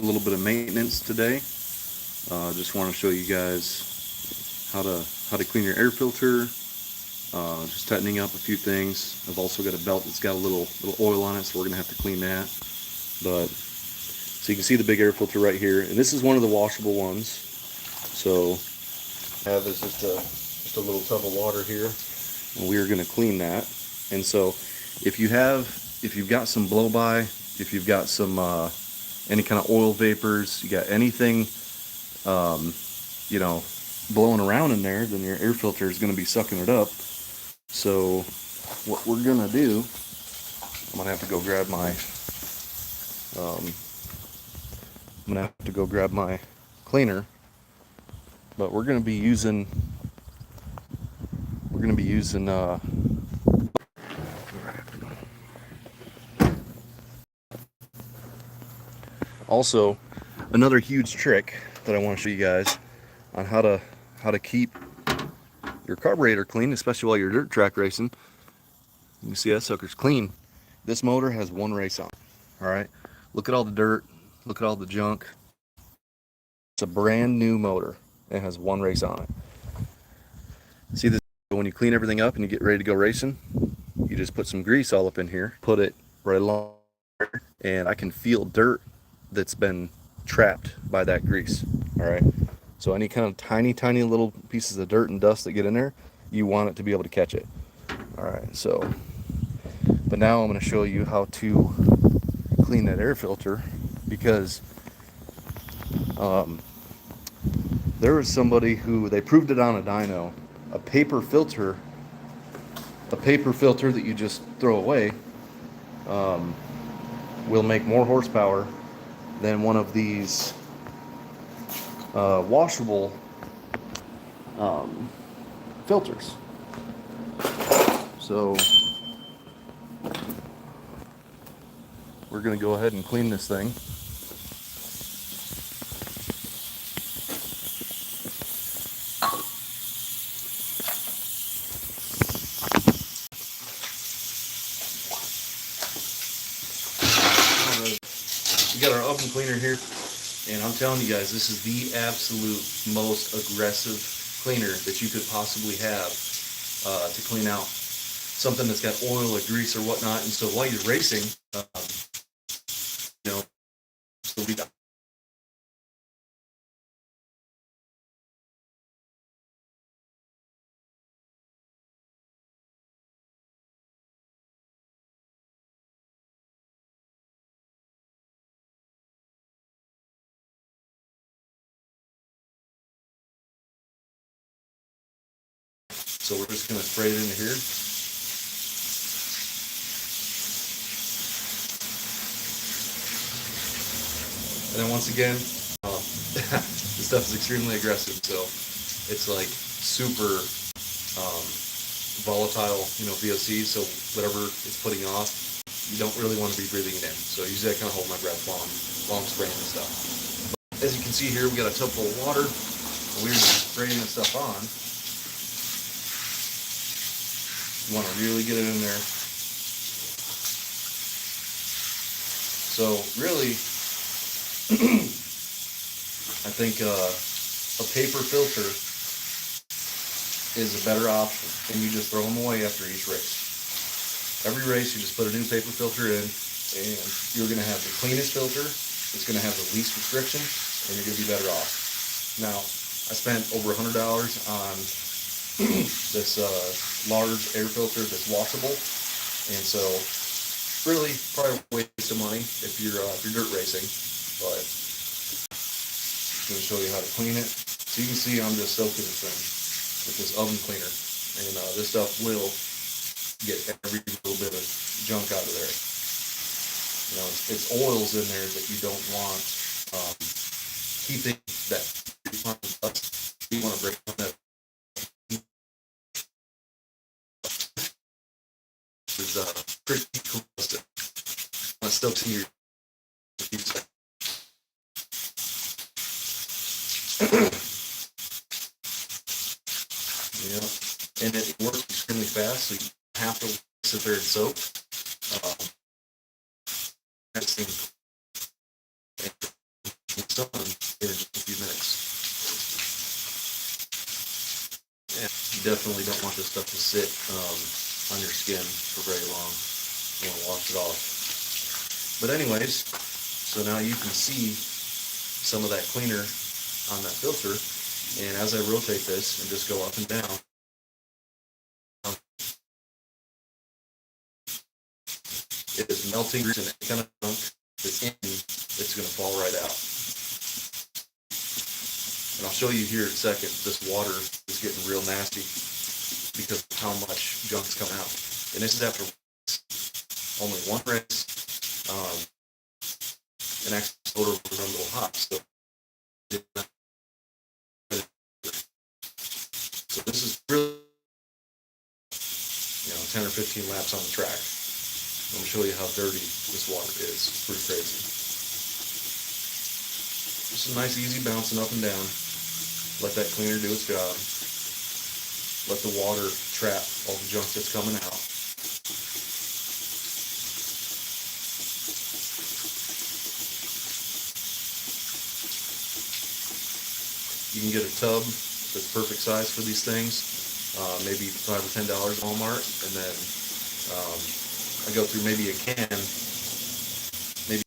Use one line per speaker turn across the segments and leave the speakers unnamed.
little bit of maintenance today. Just want to show you guys how to clean your air filter. Just tightening up a few things. I've also got a belt that's got a little oil on it, so we're gonna have to clean that. But so you can see the big air filter right here, and this is one of the washable ones. So I have is just a little tub of water here, and we are gonna clean that. And so if you've got some blow by, if you've got some any kind of oil vapors, you got anything you know blowing around in there, then your air filter is going to be sucking it up. So what we're going to do, I'm going to have to go grab my cleaner, but we're going to be using also another huge trick that I want to show you guys on how to keep your carburetor clean, especially while you're dirt track racing. You can see that sucker's clean. This motor has one race on. All right, look at all the dirt, look at all the junk. It's a brand new motor. It has one race on it. See this? When you clean everything up and you get ready to go racing, you just put some grease all up in here, put it right along there, and I can feel dirt that's been trapped by that grease. All right, so any kind of tiny little pieces of dirt and dust that get in there, you want it to be able to catch it. All right, so but now I'm going to show you how to clean that air filter, because there was somebody who they proved it on a dyno. A paper filter that you just throw away will make more horsepower than one of these washable filters. So we're going to go ahead and clean this thing. We got our oven cleaner here, and I'm telling you guys, this is the absolute most aggressive cleaner that you could possibly have to clean out something that's got oil or grease or whatnot. And so while you're racing, so we So we're just going to spray it into here. And then once again, this stuff is extremely aggressive, so it's like super volatile, VOC, so whatever it's putting off, you don't really want to be breathing it in. So usually I kind of hold my breath while I'm spraying this stuff. But as you can see here, we got a tub full of water, and we're just spraying this stuff on. You want to really get it in there. So really, I think a paper filter is a better option, and you just throw them away after each race. Every race, you just put a new paper filter in, and you're going to have the cleanest filter. It's going to have the least restriction, and you're going to be better off. Now, I spent over $100 on this large air filter that's washable, and so really probably a waste of money if you're dirt racing, but I'm going to show you how to clean it. So you can see I'm just soaking this thing with this oven cleaner, and this stuff will get every little bit of junk out of there. It's oils in there that you don't want keeping that. You want to break that. Is pretty close to stuff in your and it works extremely fast, so you have to sit there and soak. in just a few minutes. And you definitely don't want this stuff to sit on your skin for very long. You want to wash it off. But anyways, so now you can see some of that cleaner on that filter. And as I rotate this and just go up and down, it is melting grease and any kind of junk that's in, it's going to fall right out. And I'll show you here in a second, this water is getting real nasty because of how much junk's coming out. And this is after only one rinse. And actually the motor was a little hot, so this is really, 10 or 15 laps on the track. I'm going to show you how dirty this water is. It's pretty crazy. Just a nice easy bouncing up and down. Let that cleaner do its job. Let the water trap all the junk that's coming out. You can get a tub that's perfect size for these things, maybe $5 or $10 at Walmart, and then I go through maybe a can, maybe.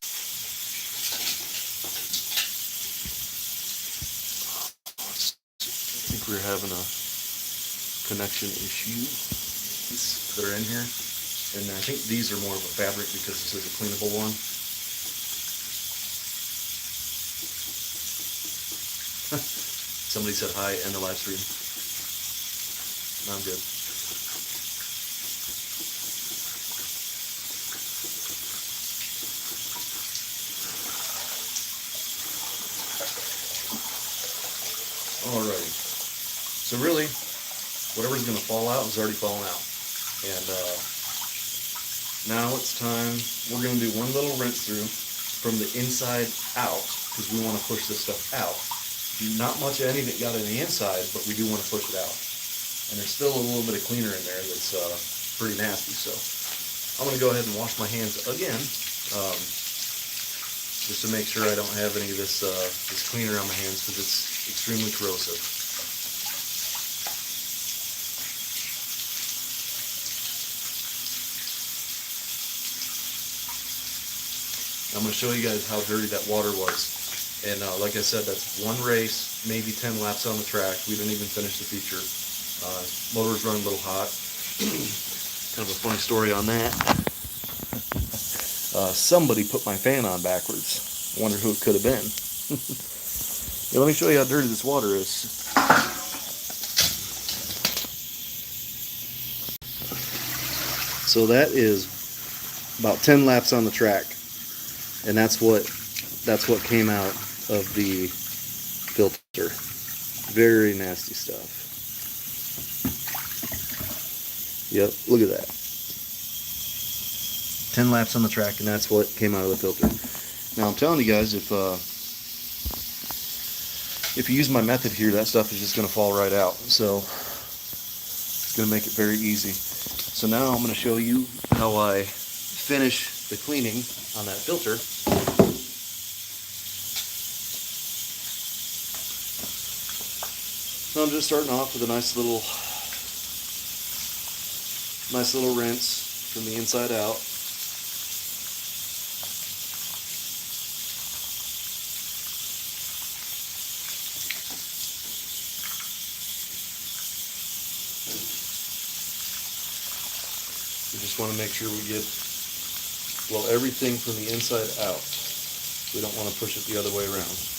I think we're having a connection issue that are in here, and I think these are more of a fabric because this is a cleanable one. Somebody said hi, end the live stream. I'm good. Alrighty. So really, whatever's going to fall out is already fallen out. And now it's time, we're going to do one little rinse through from the inside out because we want to push this stuff out. Not much of anything got on the inside, but we do want to push it out. And there's still a little bit of cleaner in there that's pretty nasty. So I'm going to go ahead and wash my hands again, just to make sure I don't have any of this cleaner on my hands because it's extremely corrosive. I'm going to show you guys how dirty that water was. And like I said, that's one race, maybe 10 laps on the track. We didn't even finish the feature. Motor's running a little hot. Kind of a funny story on that. Somebody put my fan on backwards. I wonder who it could have been. Yeah, let me show you how dirty this water is. So that is about 10 laps on the track. And that's what came out of the filter. Very nasty stuff. Yep, look at that. 10 laps on the track, and that's what came out of the filter. Now I'm telling you guys, if you use my method here, that stuff is just going to fall right out. So it's going to make it very easy. So now I'm going to show you how I finish the cleaning on that filter. So I'm just starting off with a nice little rinse from the inside out. We just want to make sure we get, well, everything from the inside out. We don't want to push it the other way around.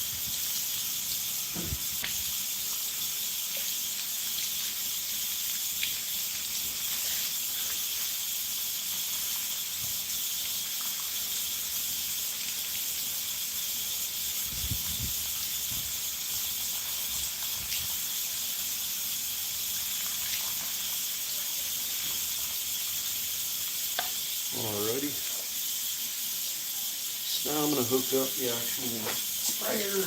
Alrighty. So now I'm going to hook up the actual sprayer.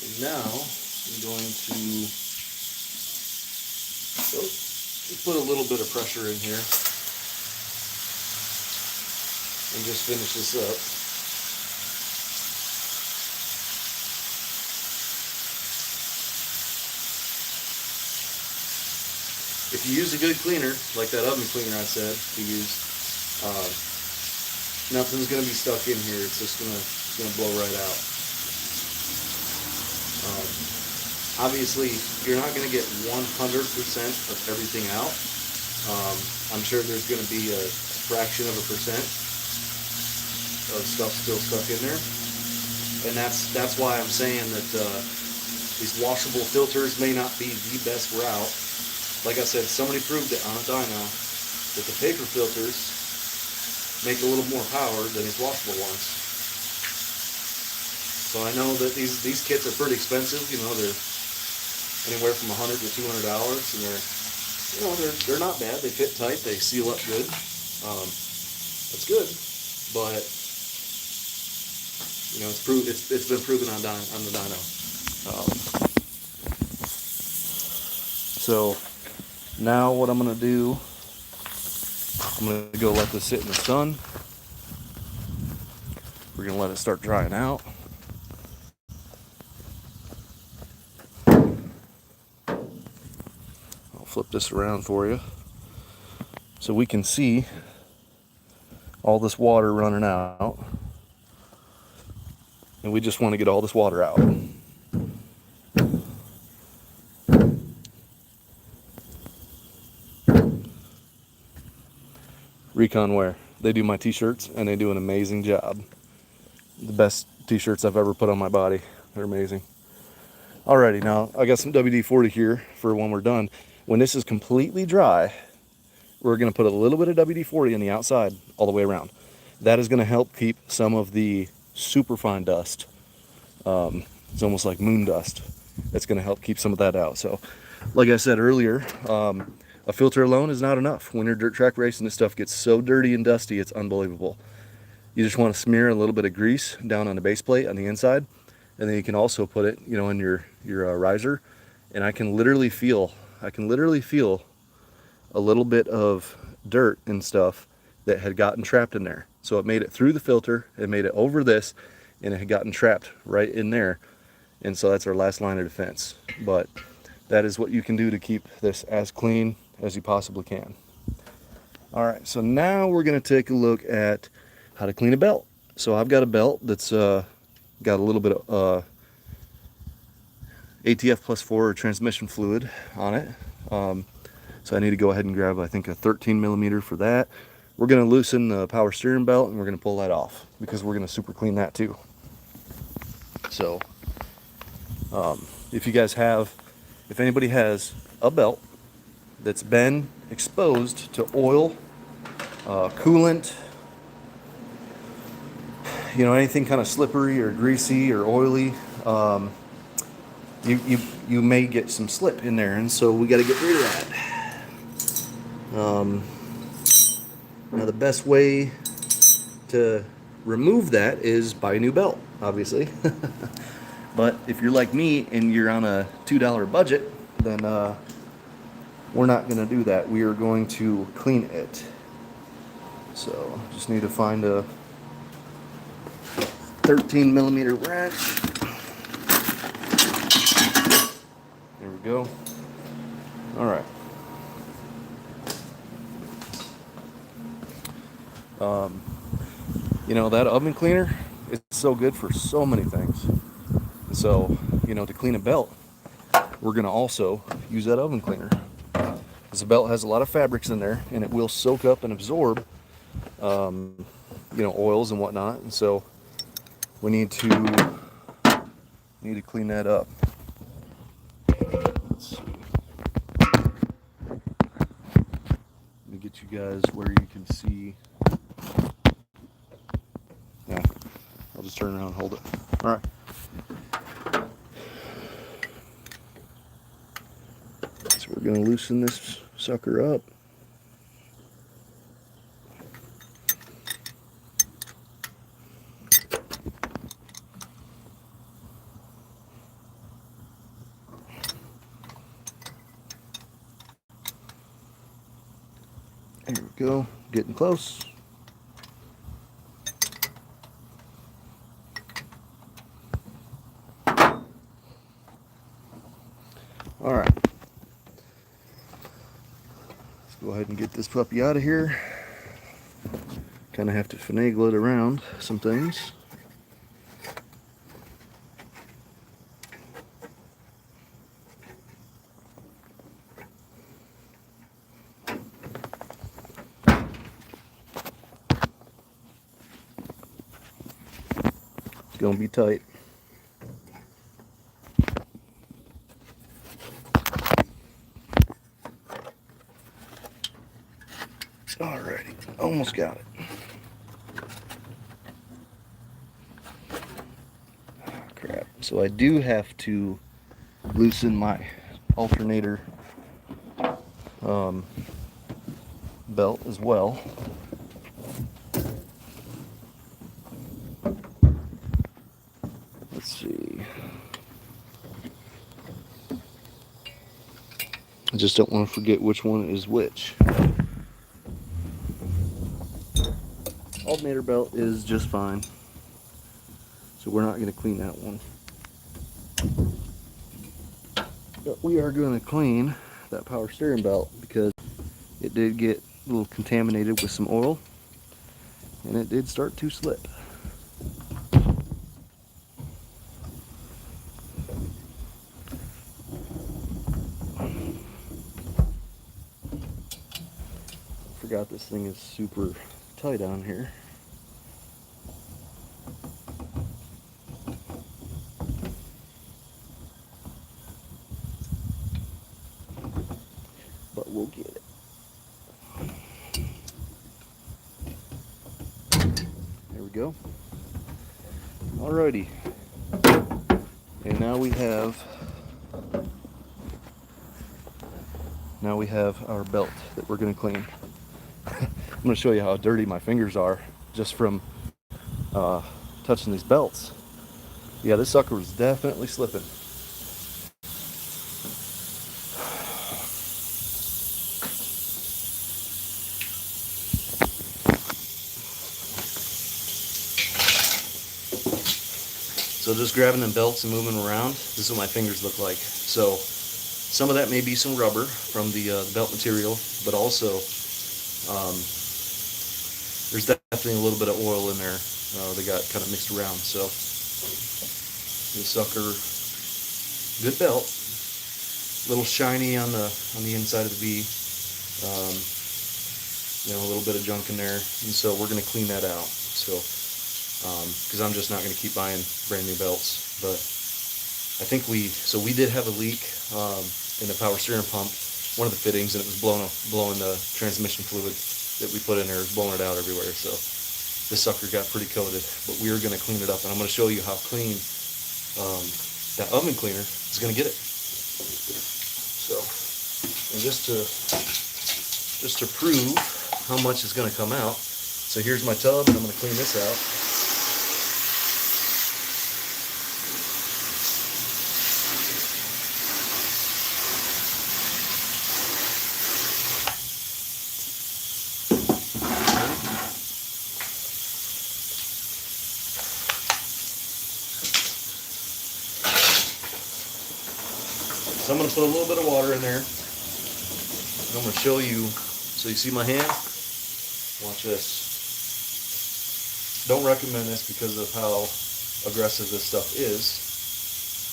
And now I'm going to put a little bit of pressure in here. and just finish this up. If you use a good cleaner, like that oven cleaner I said to use, nothing's going to be stuck in here. It's just going to blow right out. Obviously, you're not going to get 100% of everything out. I'm sure there's going to be a fraction of a percent of stuff still stuck in there, and that's why I'm saying that these washable filters may not be the best route. Like I said, somebody proved it on a dyno that the paper filters make a little more power than these washable ones. So I know that these kits are pretty expensive. You know, they're anywhere from $100 to $200, and they're not bad. They fit tight. They seal up good. That's good, but it's been proven on the dyno. So now what I'm gonna do, I'm gonna go let this sit in the sun. We're gonna let it start drying out. I'll flip this around for you so we can see all this water running out. And we just want to get all this water out. Recon Wear. They do my t-shirts and they do an amazing job. The best t-shirts I've ever put on my body. They're amazing. Alrighty, now I got some WD-40 here for when we're done. When this is completely dry, we're going to put a little bit of WD-40 on the outside all the way around. That is going to help keep some of the superfine dust. It's almost like moon dust. It's going to help keep some of that out. So, like I said earlier, a filter alone is not enough. When you're dirt track racing, this stuff gets so dirty and dusty, it's unbelievable. You just want to smear a little bit of grease down on the base plate on the inside, and then you can also put it, in your riser. And I can literally feel a little bit of dirt and stuff that had gotten trapped in there. So it made it through the filter, it made it over this, and it had gotten trapped right in there. And so that's our last line of defense. But that is what you can do to keep this as clean as you possibly can. All right, so now we're going to take a look at how to clean a belt. So I've got a belt that's got a little bit of ATF plus 4 transmission fluid on it. So I need to go ahead and grab, I think, a 13 millimeter for that. We're going to loosen the power steering belt and we're going to pull that off because we're going to super clean that too. So if anybody has a belt that's been exposed to oil, coolant, anything kind of slippery or greasy or oily, you may get some slip in there, and so we got to get rid of that. Now the best way to remove that is buy a new belt, obviously. But if you're like me and you're on a $2 budget, then we're not going to do that. We are going to clean it. So just need to find a 13 millimeter wrench. There we go. All right. That oven cleaner, it's so good for so many things. So, to clean a belt, we're going to also use that oven cleaner. Because the belt has a lot of fabrics in there, and it will soak up and absorb, oils and whatnot. And so we need to clean that up. Let's see. Let me get you guys where you can see. Yeah, I'll just turn around and hold it. All right. So we're going to loosen this sucker up. There we go, getting close. ahead and get this puppy out of here. Kind of have to finagle it around some things. It's gonna be tight. Alrighty, almost got it. Oh, crap. So I do have to loosen my alternator belt as well. Let's see. I just don't want to forget which one is which. Alternator belt is just fine, so we're not going to clean that one. But we are going to clean that power steering belt because it did get a little contaminated with some oil and it did start to slip. Forgot this thing is super tight on here. But we'll get it. There we go. Alrighty. And now we have our belt that we're going to clean. I'm going to show you how dirty my fingers are just from touching these belts. Yeah, this sucker was definitely slipping. So just grabbing them belts and moving them around, this is what my fingers look like. So some of that may be some rubber from the belt material, but also there's definitely a little bit of oil in there that got kind of mixed around. So this sucker, good belt, a little shiny on the inside of the V, a little bit of junk in there, and so we're going to clean that out. So because I'm just not going to keep buying brand new belts, but I think we did have a leak in the power steering pump, one of the fittings, and it was blowing the transmission fluid that we put in there, was blowing it out everywhere. So this sucker got pretty coated, but we are going to clean it up, and I'm going to show you how clean that oven cleaner is going to get it. So, and just to prove how much is going to come out, so here's my tub, and I'm going to clean this out. So I'm going to put a little bit of water in there. And I'm going to show you, so you see my hand? Watch this. Don't recommend this because of how aggressive this stuff is.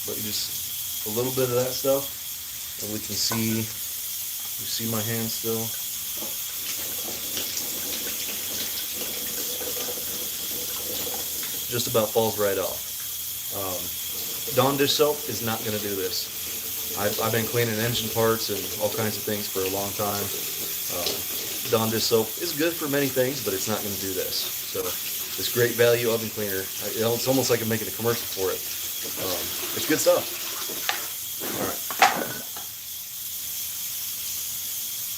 But you just, a little bit of that stuff, and we can see, you see my hand still? Just about falls right off. Dawn dish soap is not going to do this. I've been cleaning engine parts and all kinds of things for a long time. Dawn dish soap is good for many things, but it's not going to do this. So this great value oven cleaner, it's almost like I'm making a commercial for it. It's good stuff. All right.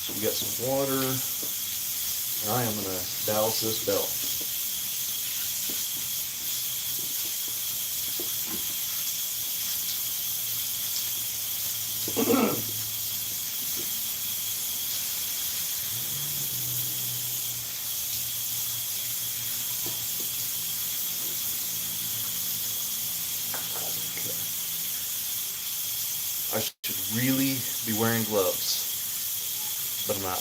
So we got some water, and I am going to douse this belt. I should really be wearing gloves, but I'm not.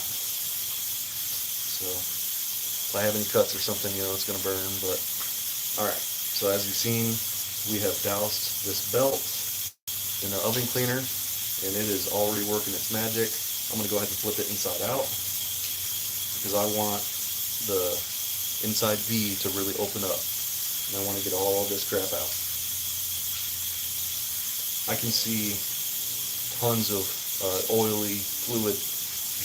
if I have any cuts or something, it's going to burn. But all right, so as you've seen, we have doused this belt in the oven cleaner, and it is already working its magic. I'm going to go ahead and flip it inside out because I want the inside V to really open up, and I want to get all this crap out. I can see tons of oily fluid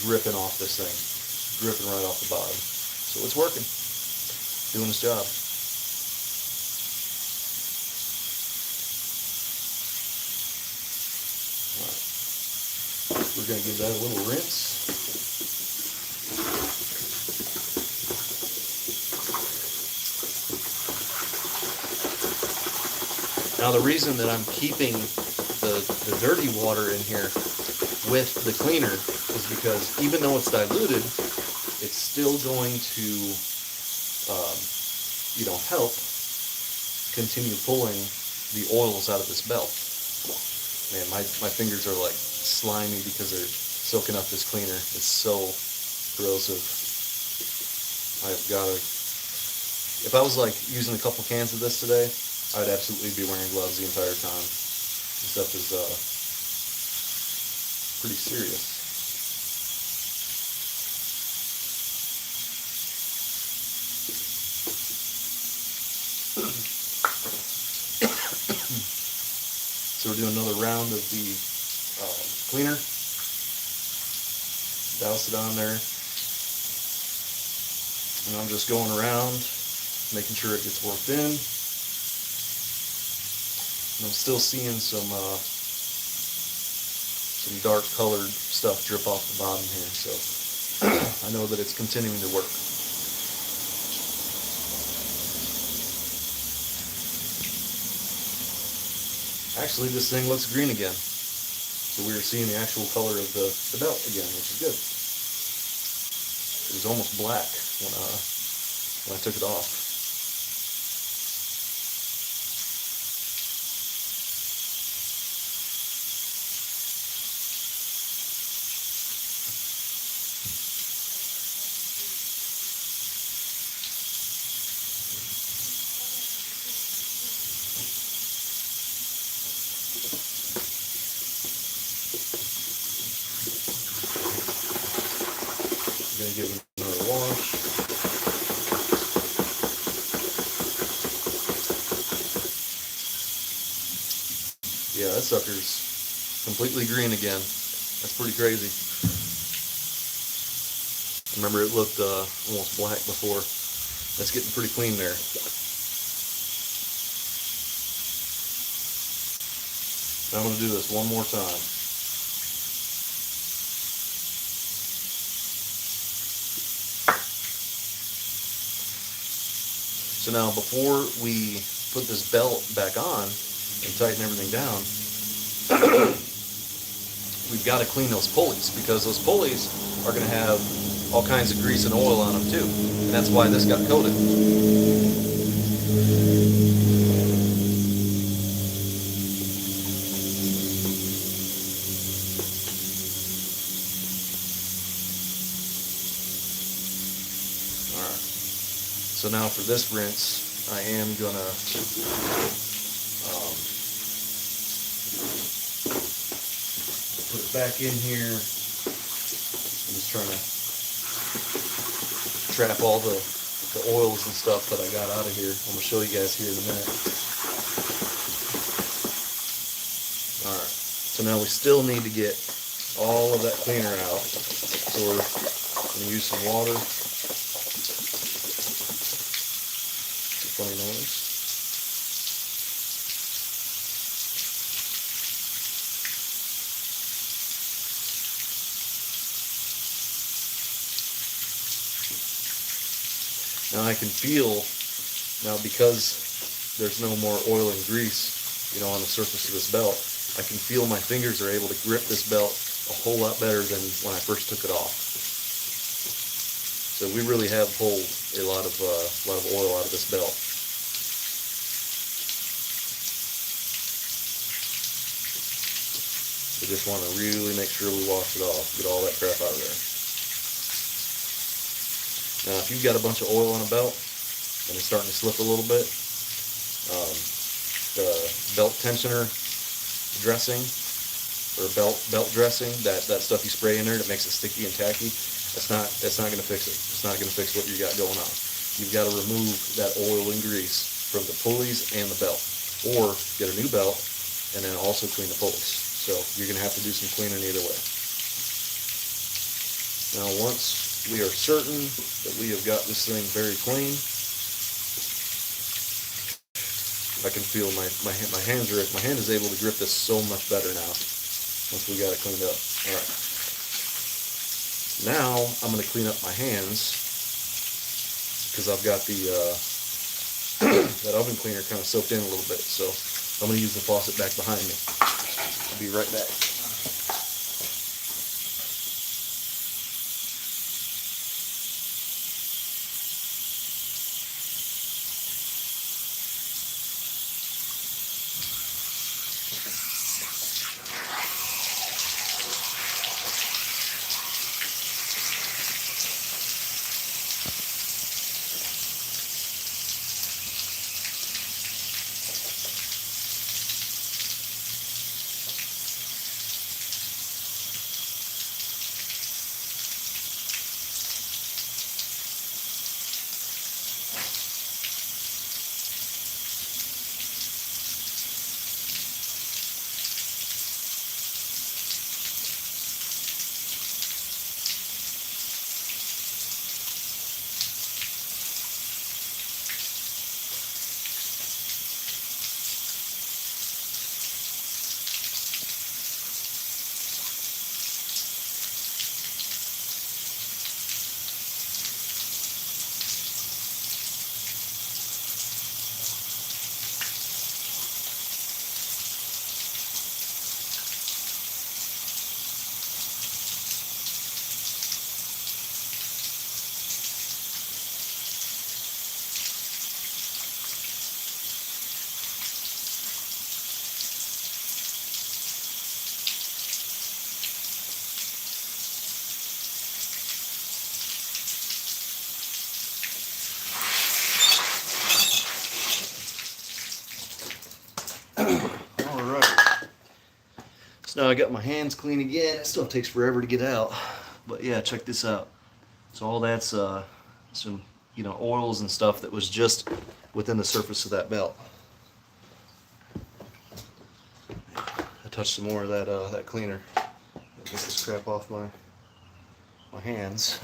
dripping off this thing, dripping right off the bottom. So it's working, doing its job. All right. We're going to give that a little rinse. Now the reason that I'm keeping the dirty water in here with the cleaner is because even though it's diluted, it's still going to, help continue pulling the oils out of this belt. Man, my fingers are like slimy because they're soaking up this cleaner. It's so corrosive. I've got to, if I was like using a couple cans of this today, I'd absolutely be wearing gloves the entire time. This stuff is pretty serious. So we're doing another round of the cleaner. Douse it on there. And I'm just going around, making sure it gets worked in. And I'm still seeing some dark colored stuff drip off the bottom here, so I know that it's continuing to work. Actually, this thing looks green again. So we were seeing the actual color of the belt again, which is good. It was almost black when I took it off. I'm going to give it another wash. Yeah, that sucker's completely green again. That's pretty crazy. Remember, it looked almost black before. That's getting pretty clean there. Now I'm going to do this one more time. So now before we put this belt back on and tighten everything down, we've got to clean those pulleys because those pulleys are going to have all kinds of grease and oil on them too. And that's why this got coated. So now for this rinse, I am gonna put it back in here. I'm just trying to trap all the oils and stuff that I got out of here. I'm gonna show you guys here in a minute. All right. So now we still need to get all of that cleaner out. So we're gonna use some water. Funny noise. Now I can feel, now because there's no more oil and grease, on the surface of this belt, I can feel my fingers are able to grip this belt a whole lot better than when I first took it off. So we really have pulled a lot of oil out of this belt. We just want to really make sure we wash it off, get all that crap out of there. Now, if you've got a bunch of oil on a belt and it's starting to slip a little bit, the belt tensioner dressing or belt dressing, that stuff you spray in there that makes it sticky and tacky, that's not going to fix it. It's not going to fix what you got going on. You've got to remove that oil and grease from the pulleys and the belt, or get a new belt and then also clean the pulleys. So you're going to have to do some cleaning either way. Now, once we are certain that we have got this thing very clean, I can feel my hands are, my hand is able to grip this so much better now once we got it cleaned up. All right. Now I'm going to clean up my hands because I've got the that oven cleaner kind of soaked in a little bit. So I'm going to use the faucet back behind me. I'll be right back. So now I got my hands clean again. It still takes forever to get out, but yeah, check this out. So all that's some oils and stuff that was just within the surface of that belt. I touched some more of that cleaner. Get this crap off my hands.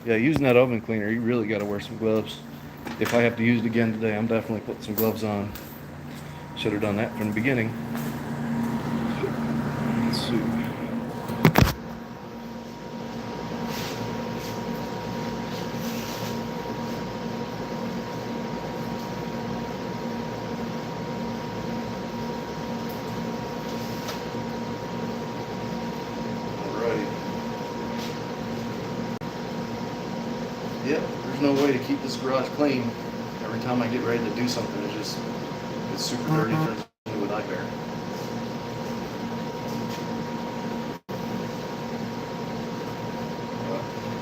Yeah, using that oven cleaner, you really got to wear some gloves. If I have to use it again today, I'm definitely putting some gloves on. Should have done that from the beginning. Let's see. Yep, there's no way to keep this garage clean. Every time I get ready to do something, it just gets super dirty, turns into a nightmare.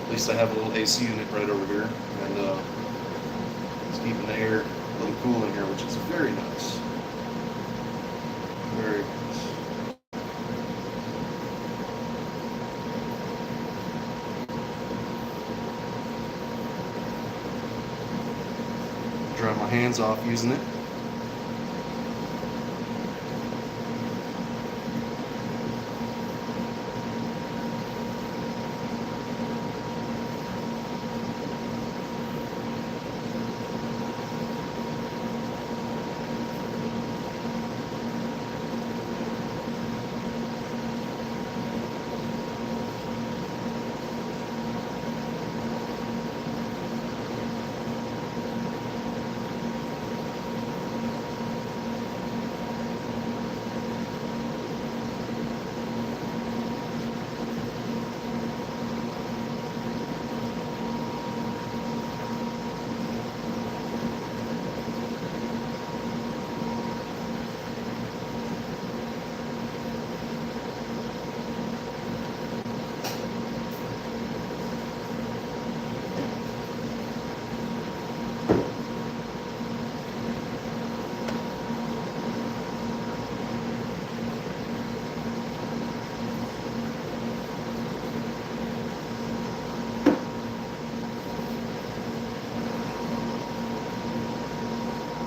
At least I have a little AC unit right over here, and it's keeping the air a little cool in here, which is very nice. Very nice. Dry my hands off using it.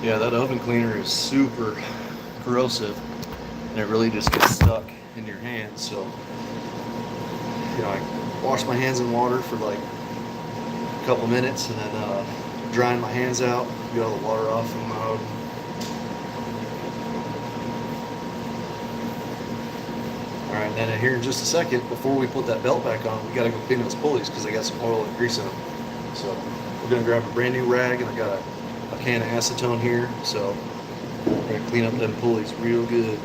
Yeah, that oven cleaner is super corrosive, and it really just gets stuck in your hands. So, I wash my hands in water for like a couple minutes, and then drying my hands out, get all the water off of my oven. All right, then here in just a second, before we put that belt back on, we got to go clean those pulleys because they got some oil and grease in them. So we're gonna grab a brand new rag, and I got a can of acetone here. So we're gonna clean up them pulleys real good.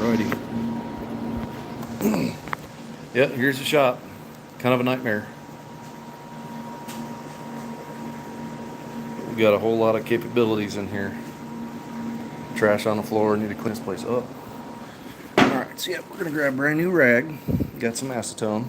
Alrighty. Yeah, here's the shop. Kind of a nightmare. We got a whole lot of capabilities in here. Trash on the floor. Need to clean this place up. Alright, so yeah, we're gonna grab a brand new rag. Got some acetone.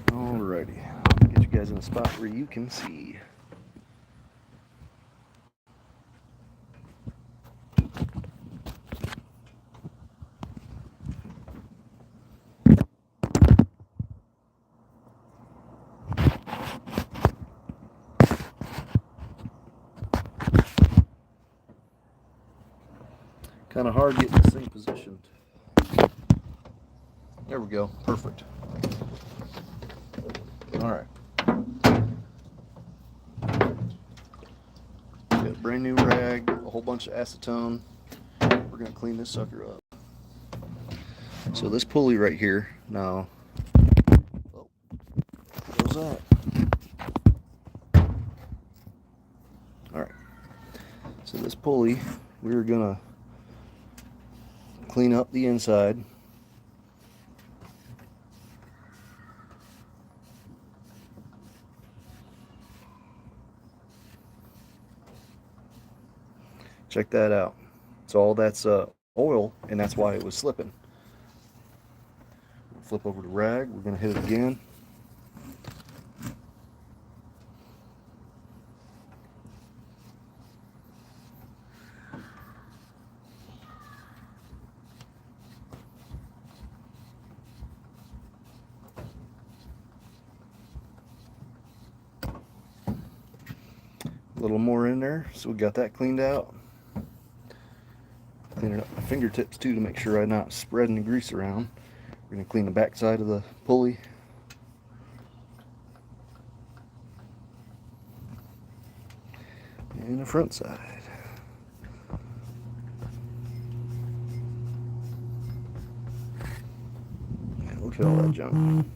Alrighty, get you guys in a spot where you can see. Kind of hard getting this thing positioned. There we go, perfect. Alright. Got a brand new rag, a whole bunch of acetone. We're going to clean this sucker up. So this pulley right here, now, oh, what was that? Alright. So this pulley, we're going to clean up the inside. Check that out. So all that's oil, and that's why it was slipping. Flip over to rag. We're going to hit it again. A little more in there, so we got that cleaned out. Cleaning up my fingertips too to make sure I'm not spreading the grease around. We're going to clean the back side of the pulley. And the front side. Yeah, look at all that junk.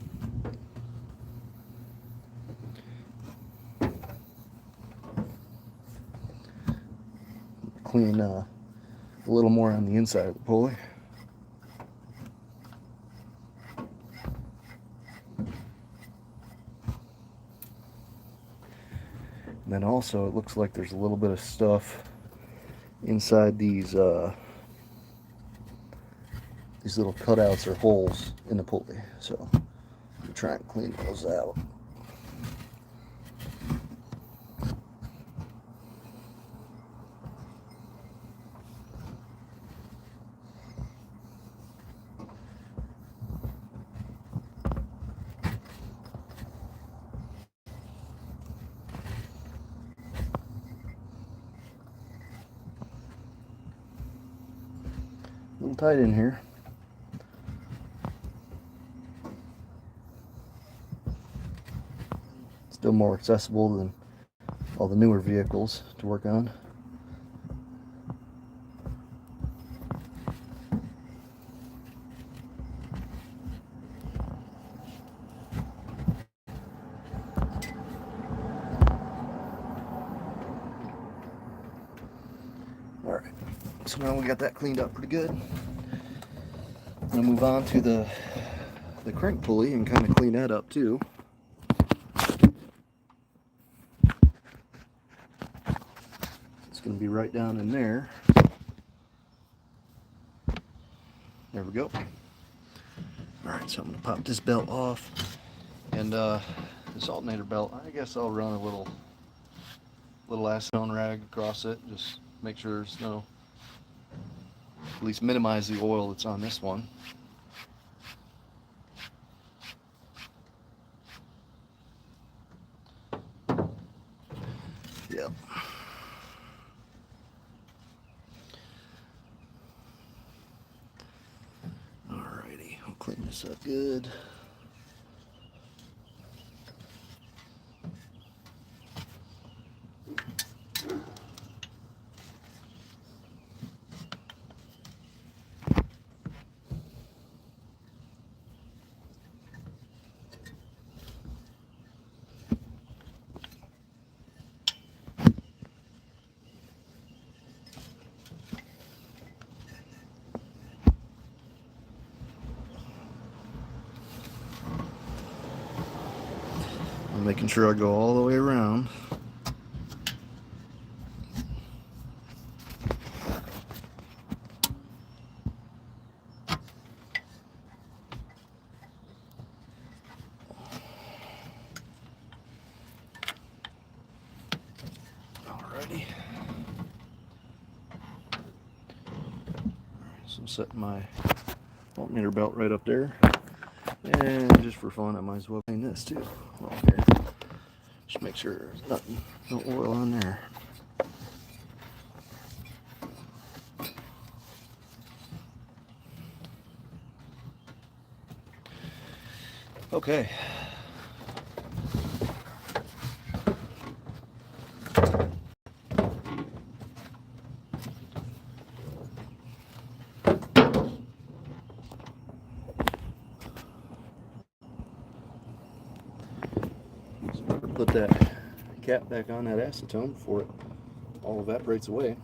Clean a little more on the inside of the pulley. And then also it looks like there's a little bit of stuff inside these little cutouts or holes in the pulley. So we'll try and clean those out. A little tight in here. Still more accessible than all the newer vehicles to work on. Alright, so now we got that cleaned up pretty good. I'm going to move on to the crank pulley and kind of clean that up too. It's going to be right down in there. There we go. Alright, so I'm going to pop this belt off. And this alternator belt, I guess I'll run a little acetone rag across it. Just make sure there's no, at least minimize the oil that's on this one. Yep. Alrighty, I'll clean this up good. I'm making sure I go all the way around. Alrighty. So I'm setting my voltmeter belt right up there. And just for fun, I might as well clean this too. Okay. Just make sure there's nothing, no oil on there. Okay. Put that cap back on that acetone before it all evaporates away.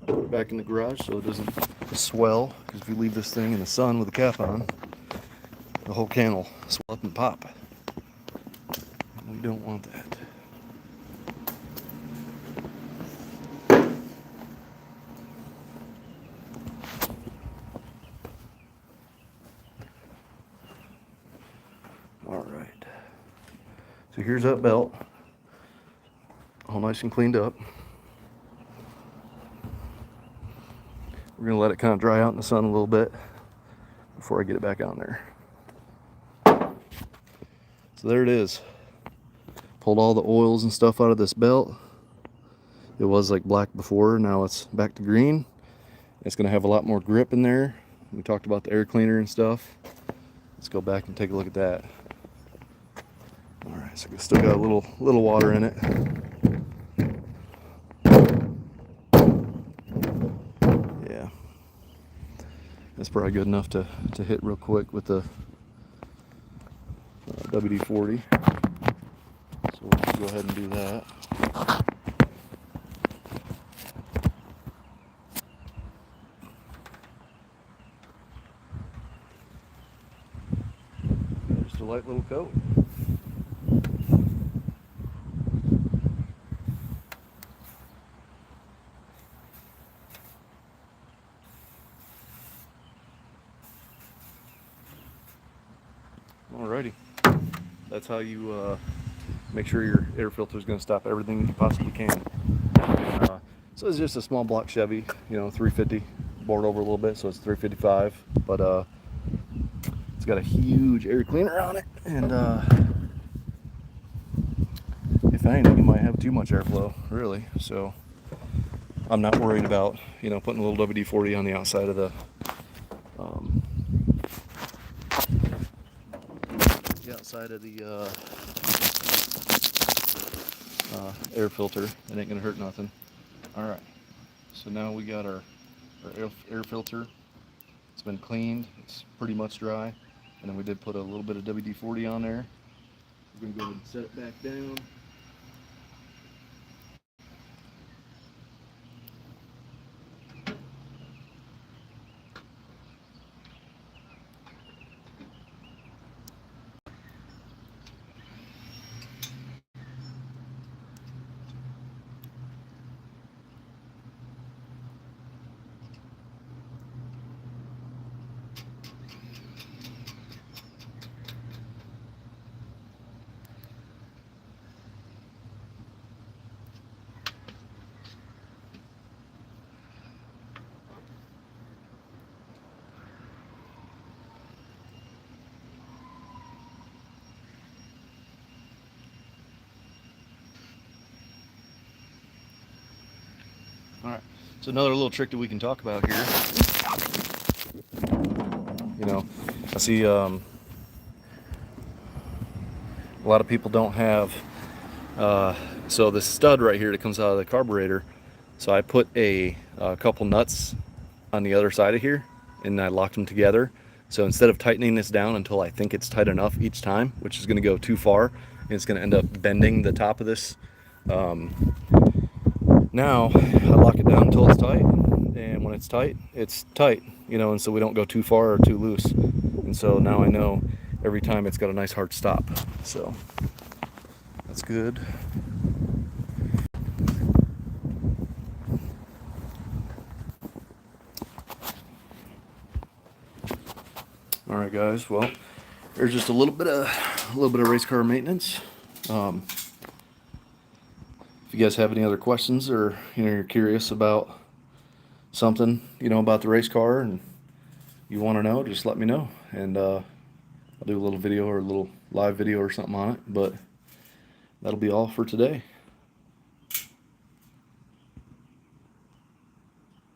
Put it back in the garage so it doesn't swell, because if you leave this thing in the sun with the cap on, the whole can will swell up and pop. We don't want that. Alright, so here's that belt, all nice and cleaned up. We're going to let it kind of dry out in the sun a little bit before I get it back on there. So there it is. Pulled all the oils and stuff out of this belt. It was like black before, now it's back to green. It's going to have a lot more grip in there. We talked about the air cleaner and stuff. Let's go back and take a look at that. Alright, so it's still got a little water in it. Yeah. That's probably good enough to hit real quick with the WD-40. So we'll just go ahead and do that. Just a light little coat. Alrighty, that's how you make sure your air filter is going to stop everything you possibly can. So it's just a small block Chevy, 350, bored over a little bit, so it's 355, but it's got a huge air cleaner on it, and if anything, it might have too much airflow, really. So I'm not worried about, putting a little WD-40 on the outside of the air filter. It ain't gonna hurt nothing. All right, so now we got our air filter. It's been cleaned, it's pretty much dry, and then we did put a little bit of WD-40 on there. We're gonna go ahead and set it back down. All right. So another little trick that we can talk about here. You know, I see a lot of people don't have. So the stud right here that comes out of the carburetor. So I put a couple nuts on the other side of here, and I locked them together. So instead of tightening this down until I think it's tight enough each time, which is going to go too far, and it's going to end up bending the top of this. Now I lock it down until it's tight, and when it's tight, you know, and so we don't go too far or too loose. And so now I know every time it's got a nice hard stop. So that's good. All right, guys. Well, there's just a little bit of race car maintenance. If you guys have any other questions, or you're curious about something, about the race car, and you want to know, just let me know, and I'll do a little video or a little live video or something on it. But that'll be all for today.